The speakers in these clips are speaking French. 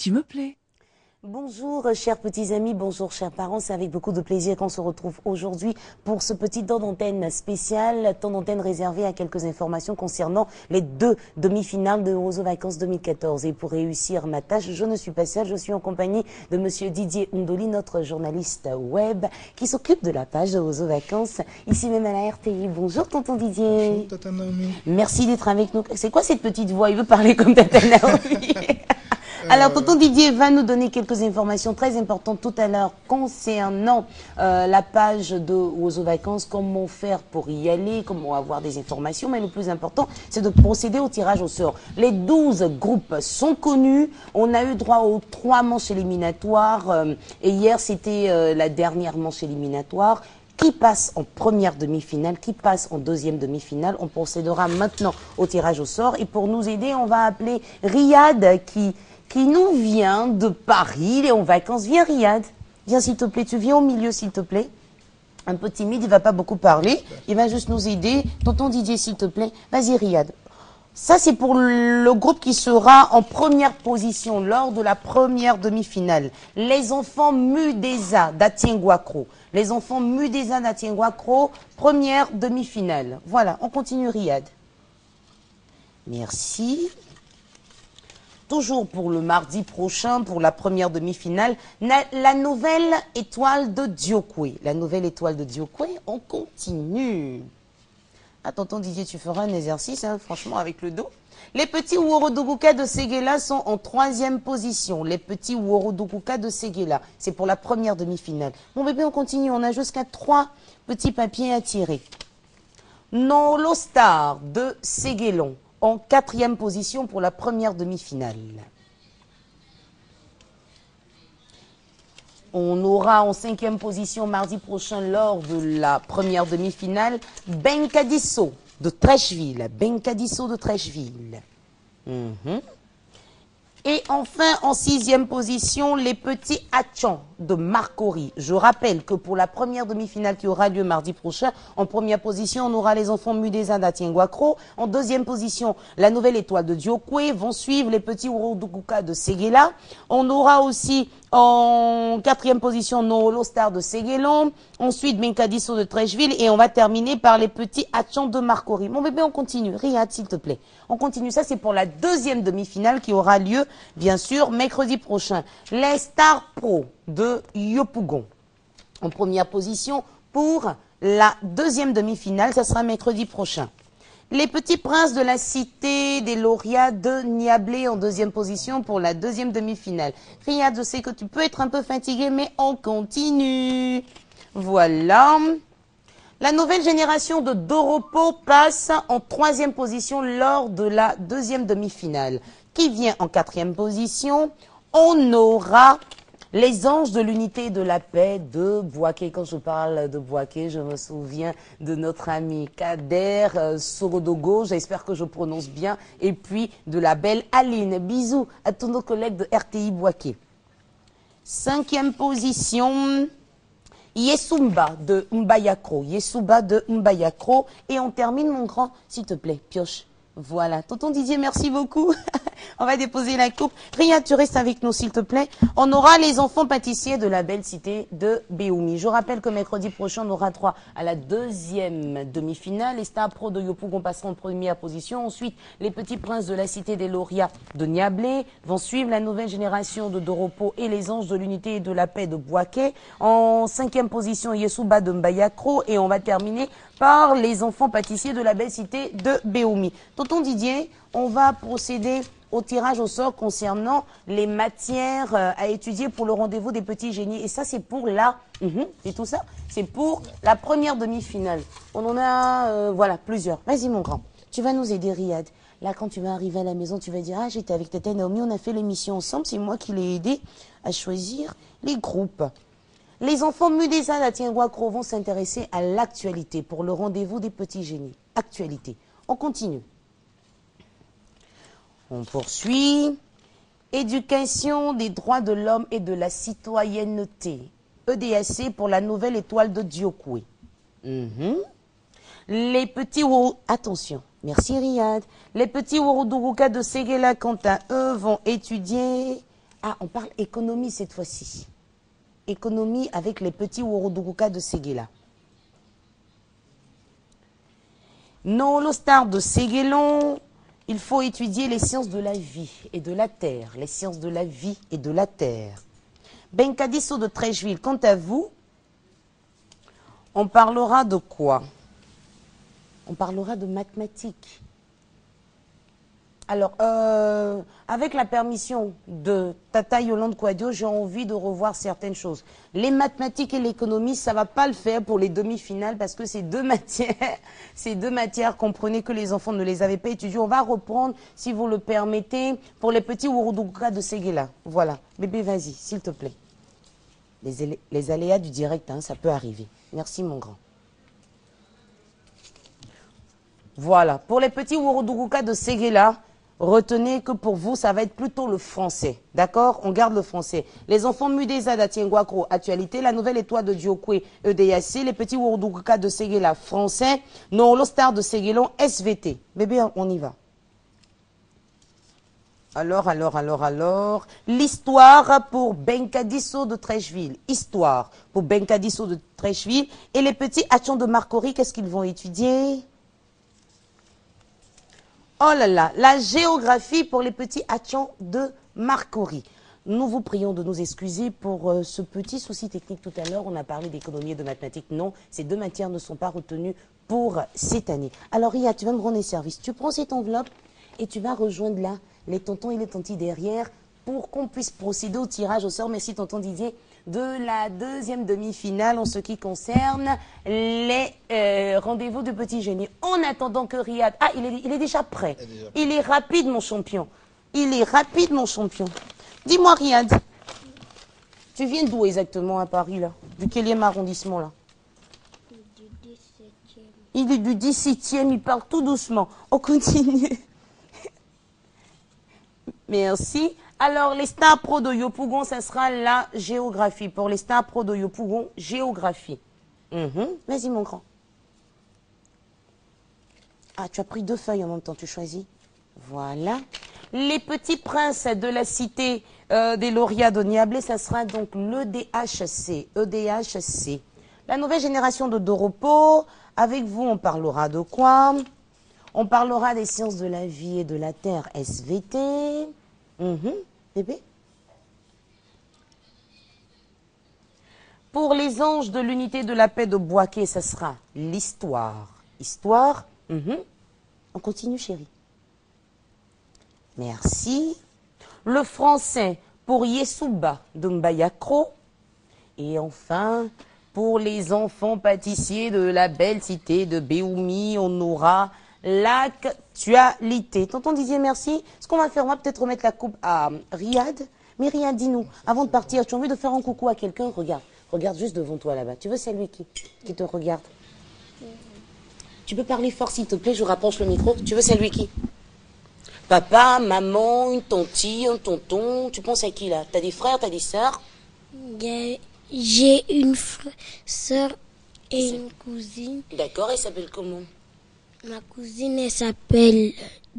Tu me plais. Bonjour chers petits amis, bonjour chers parents, c'est avec beaucoup de plaisir qu'on se retrouve aujourd'hui pour ce petit temps d'antenne spécial, temps d'antenne réservé à quelques informations concernant les deux demi-finales de Eurozo Vacances 2014. Et pour réussir ma tâche, je ne suis pas seule, je suis en compagnie de monsieur Didier Undoli, notre journaliste web, qui s'occupe de la page de Eurozo Vacances, ici même à la RTI. Bonjour tonton Didier. Bonjour Tata Naomi. Merci d'être avec nous. C'est quoi cette petite voix? Il veut parler comme Tata Naomi. Alors, tonton Didier va nous donner quelques informations très importantes tout à l'heure concernant la page de Eurozo Vacances, comment faire pour y aller, comment avoir des informations. Mais le plus important, c'est de procéder au tirage au sort. Les 12 groupes sont connus. On a eu droit aux 3 manches éliminatoires. Et hier, c'était la dernière manche éliminatoire. Qui passe en première demi-finale, qui passe en deuxième demi-finale. On procédera maintenant au tirage au sort. Et pour nous aider, on va appeler Riyad qui nous vient de Paris. Il est en vacances. Viens Riyad, viens s'il te plaît, tu viens au milieu s'il te plaît. Un peu timide, il va pas beaucoup parler, il va juste nous aider. Tonton Didier s'il te plaît, vas-y Riyad. Ça c'est pour le groupe qui sera en première position lors de la première demi-finale. Les enfants Mudeza d'Atienguakro. Les enfants Mudeza d'Atienguakro, première demi-finale. Voilà, on continue Riyad. Merci. Toujours pour le mardi prochain, pour la première demi-finale, la nouvelle étoile de Diokwe. La nouvelle étoile de Diokwe, on continue. Ah, tonton Didier, tu feras un exercice, hein, franchement, avec le dos. Les petits Worodoguka de Séguéla sont en 3e position. Les petits Worodoguka de Séguéla. C'est pour la première demi-finale. Bon bébé, on continue. On a jusqu'à 3 petits papiers à tirer. Nolo Star de Séguélon. En 4e position pour la première demi-finale. On aura en 5e position mardi prochain lors de la première demi-finale Benkadisso de Trècheville. Benkadisso de Trècheville. Et enfin, en 6e position, les petits Hachans de Marcory. Je rappelle que pour la première demi-finale qui aura lieu mardi prochain, en première position, on aura les enfants Mudeza d'Atienguakro. En 2e position, la nouvelle étoile de Diokwe. Vont suivre les petits Worodoguka de Séguéla. On aura aussi en 4e position Nolo Star de Séguélon. Ensuite, Benkadisso de Trècheville. Et on va terminer par les petits Hachans de Marcory. Mon bébé, on continue. Riyad, s'il te plaît. On continue. Ça, c'est pour la 2e demi-finale qui aura lieu, bien sûr, mercredi prochain. Les Stars Pro de Yopougon. En première position pour la 2e demi-finale. Ça sera mercredi prochain. Les petits princes de la cité des lauréats de Niablé en 2e position pour la 2e demi-finale. Riyad, je sais que tu peux être un peu fatigué, mais on continue. Voilà. La nouvelle génération de Doropo passe en 3e position lors de la 2e demi-finale. Qui vient en 4e position? On aura les anges de l'unité et de la paix de Bouaké. Quand je parle de Bouaké, je me souviens de notre ami Kader Sorodogo, j'espère que je prononce bien, et puis de la belle Aline. Bisous à tous nos collègues de RTI Bouaké. 5e position, Yesumba de Mbayakro. Yesumba de Mbayakro. Et on termine, mon grand, s'il te plaît, pioche. Voilà. Tonton Didier, merci beaucoup. On va déposer la coupe. Riyad, tu restes avec nous, s'il te plaît. On aura les enfants pâtissiers de la belle cité de Béoumi. Je rappelle que mercredi prochain, on aura droit à la 2e demi-finale. Les Stars Pro de Yopougon passeront en première position. Ensuite, les petits princes de la cité des lauréats de Niablé vont suivre la nouvelle génération de Doropo et les anges de l'unité et de la paix de Bouaké. En 5e position, Yesouba de Mbayakro. Et on va terminer par les enfants pâtissiers de la belle cité de Béoumi. Tonton Didier, on va procéder au tirage au sort concernant les matières à étudier pour le rendez-vous des petits génies. Et ça, c'est pour la... et tout ça, c'est pour la première demi-finale. On en a, voilà, plusieurs. Vas-y, mon grand. Tu vas nous aider, Riyad. Là, quand tu vas arriver à la maison, tu vas dire, ah, j'étais avec Tata Naomi, on a fait l'émission ensemble. C'est moi qui l'ai aidé à choisir les groupes. Les enfants Mudeza d'Atienguakro vont s'intéresser à l'actualité pour le rendez-vous des petits génies. Actualité. On continue. On poursuit. Éducation des droits de l'homme et de la citoyenneté. EDAC pour la nouvelle étoile de Diokwe. Les petits... Attention. Merci Riyad. Les petits Worodoguka de Séguéla, quant à eux, vont étudier Ah, on parle économie cette fois-ci. Économie avec les petits Woroduguka de Séguéla. Non, le star de Séguélon, il faut étudier les sciences de la vie et de la terre. Les sciences de la vie et de la terre. Benkadiso de Trècheville, quant à vous, on parlera de quoi? On parlera de mathématiques. Alors, avec la permission de Tata Yolande Kouadio, j'ai envie de revoir certaines choses. Les mathématiques et l'économie, ça ne va pas le faire pour les demi-finales parce que ces deux matières, comprenez que les enfants ne les avaient pas étudiées. On va reprendre, si vous le permettez, pour les petits Woroduguka de Séguéla. Voilà. Bébé, vas-y, s'il te plaît. Les aléas du direct, hein, ça peut arriver. Merci, mon grand. Voilà. Pour les petits Woroduguka de Séguéla, retenez que pour vous, ça va être plutôt le français. D'accord? On garde le français. Les enfants Mudeza d'Atienguakro, actualité. La nouvelle étoile de Diokwe, EDAC. Les petits Woroduguka de Séguéla, français. Non, le star de Séguélon, SVT. Bébé, on y va. Alors. L'histoire pour Benkadiso de Trècheville. Histoire pour Benkadiso de Trècheville. Et les petits Hachons de Marcory, qu'est-ce qu'ils vont étudier? Oh là là, la géographie pour les petits Hachons de Marcory. Nous vous prions de nous excuser pour ce petit souci technique tout à l'heure. On a parlé d'économie et de mathématiques. Non, ces deux matières ne sont pas retenues pour cette année. Alors Ria, tu vas me rendre service. Tu prends cette enveloppe et tu vas rejoindre là les tontons et les tontis derrière pour qu'on puisse procéder au tirage au sort. Merci tonton Didier. De la deuxième demi-finale en ce qui concerne les rendez-vous de petits génies. En attendant que Riyad... Ah, il est déjà prêt. Il est rapide, mon champion. Il est rapide, mon champion. Dis-moi, Riyad, tu viens d'où exactement à Paris, là? Du quel arrondissement, là? Du 17e. Il est du 17e, il parle tout doucement. On continue. Merci. Alors, les stars pro de Yopougon, ça sera la géographie. Pour les stars pro de Yopougon, géographie. Vas-y, mon grand. Ah, tu as pris deux feuilles en même temps, tu choisis. Voilà. Les petits princes de la cité des lauréats de Niablé, ça sera donc l'EDHC. EDHC. La nouvelle génération de Doropo. Avec vous, on parlera de quoi? On parlera des sciences de la vie et de la terre, SVT. Bébé. Pour les anges de l'unité de la paix de Boaké, ça sera l'histoire. Histoire. On continue, chérie. Merci. Le français pour Yesouba de Mbayakro. Et enfin, pour les enfants pâtissiers de la belle cité de Béoumi, on aura l'actualité. Tonton Didier, merci. Ce qu'on va faire, on va peut-être remettre la coupe à Riyad. Mais Riyad, dis-nous, avant de partir, tu as envie de faire un coucou à quelqu'un? Regarde juste devant toi là-bas. Tu veux saluer qui te regarde? Tu peux parler fort s'il te plaît, je rapproche le micro. Tu veux saluer qui? Papa, maman, une tantine, un tonton. Tu penses à qui là? T'as des frères, t'as des sœurs? J'ai une sœur et une cousine. D'accord, elle s'appelle comment? Ma cousine, elle s'appelle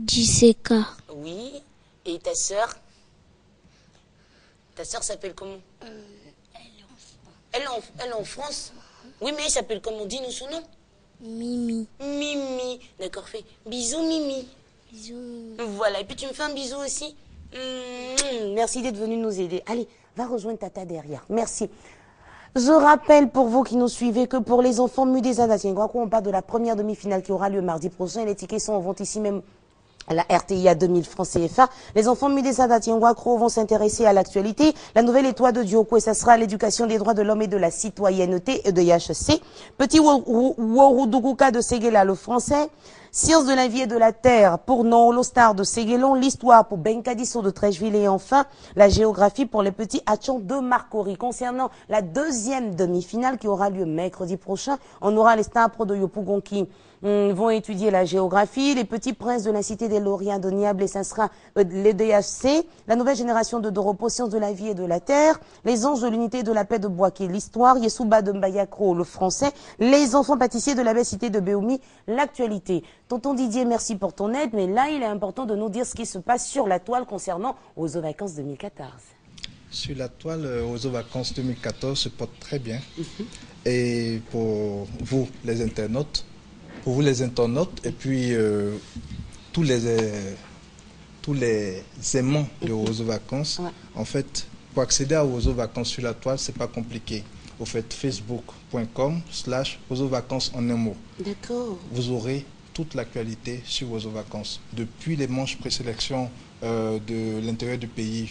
Jiseka. Oui. Et ta sœur? Ta sœur s'appelle comment? Elle est en France? Oui, mais elle s'appelle comment? Dis-nous son nom. Mimi. Mimi. D'accord, fais bisous, Mimi. Bisous, Mimi. Voilà, et puis tu me fais un bisou aussi. Merci d'être venu nous aider. Allez, va rejoindre Tata derrière. Merci. Je rappelle pour vous qui nous suivez que pour les enfants Mudeza d'Atienguakro, on parle de la première demi-finale qui aura lieu mardi prochain. Les tickets sont en vente ici même à la RTI à 2000 francs CFA. Les enfants Mudeza d'Atienguakro vont s'intéresser à l'actualité. La nouvelle étoile de Diokwe, ça sera l'éducation des droits de l'homme et de la citoyenneté et de IHC. Petit Woroduguka de Séguéla, le français. Sciences de la vie et de la terre pour Non Star de Séguélon, l'histoire pour Benkadiso de Trècheville et enfin la géographie pour les petits Hachons de Marcory. Concernant la deuxième demi-finale qui aura lieu mercredi prochain, on aura les stars pro de Yopougon qui vont étudier la géographie, les petits princes de la cité des lauréats de Niablé, ça sera les DHC, la nouvelle génération de Doropo, sciences de la vie et de la terre, les anges de l'unité de la paix de Boaké, l'histoire, Yesouba de Mbayakro, le français, les enfants pâtissiers de la belle cité de Béoumi, l'actualité. Tonton Didier, merci pour ton aide, mais là, il est important de nous dire ce qui se passe sur la toile concernant aux vacances 2014. Sur la toile, Oiseaux Vacances 2014 se porte très bien. Et pour vous, les internautes, et puis tous les aimants de Oiseaux Vacances, en fait, pour accéder à Oiseaux Vacances sur la toile, c'est pas compliqué. Vous faites facebook.com/Oiseaux Vacances en un mot. D'accord. Vous aurez toute l'actualité sur Oiseaux Vacances, depuis les manches présélection de l'intérieur du pays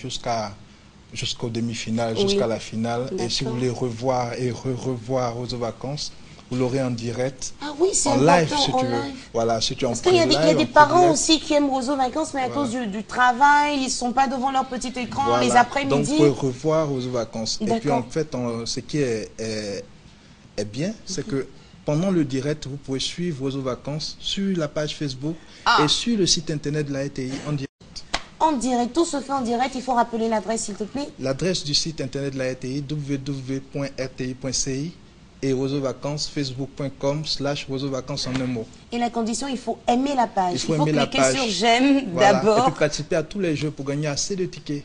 jusqu'aux demi-finales, jusqu'à la finale. Et si vous voulez revoir et revoir Oiseaux Vacances, vous l'aurez en direct, Ah oui, c'est en important, live si en tu veux. live. Voilà, si tu es en Parce qu'il y a des parents aussi qui aiment Oiseaux Vacances, mais à cause du travail, ils ne sont pas devant leur petit écran les après-midi. Donc, vous pouvez revoir Oiseaux Vacances. Et puis, en fait, ce qui est bien, c'est que pendant le direct, vous pouvez suivre Oiseaux Vacances sur la page Facebook et sur le site internet de la RTI en direct. En direct, tout se fait en direct. Il faut rappeler l'adresse, s'il te plaît. L'adresse du site internet de la RTI, www.rti.ci, et Oiseaux Vacances, facebook.com/Oiseaux Vacances en un mot. Et la condition, il faut aimer la page. Il faut aimer la cliquer page. sur j'aime Voilà. d'abord. Et puis participer à tous les jeux pour gagner assez de tickets.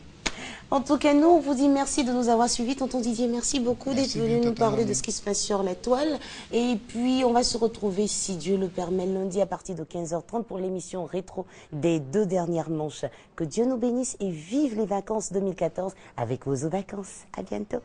En tout cas, nous, on vous dit merci de nous avoir suivis. Tonton Didier, merci beaucoup d'être venu nous parler de ce qui se passe sur la toile. Et puis, on va se retrouver, si Dieu le permet, lundi à partir de 15h30 pour l'émission rétro des 2 dernières manches. Que Dieu nous bénisse et vive les vacances 2014 avec Oiseaux Vacances. À bientôt.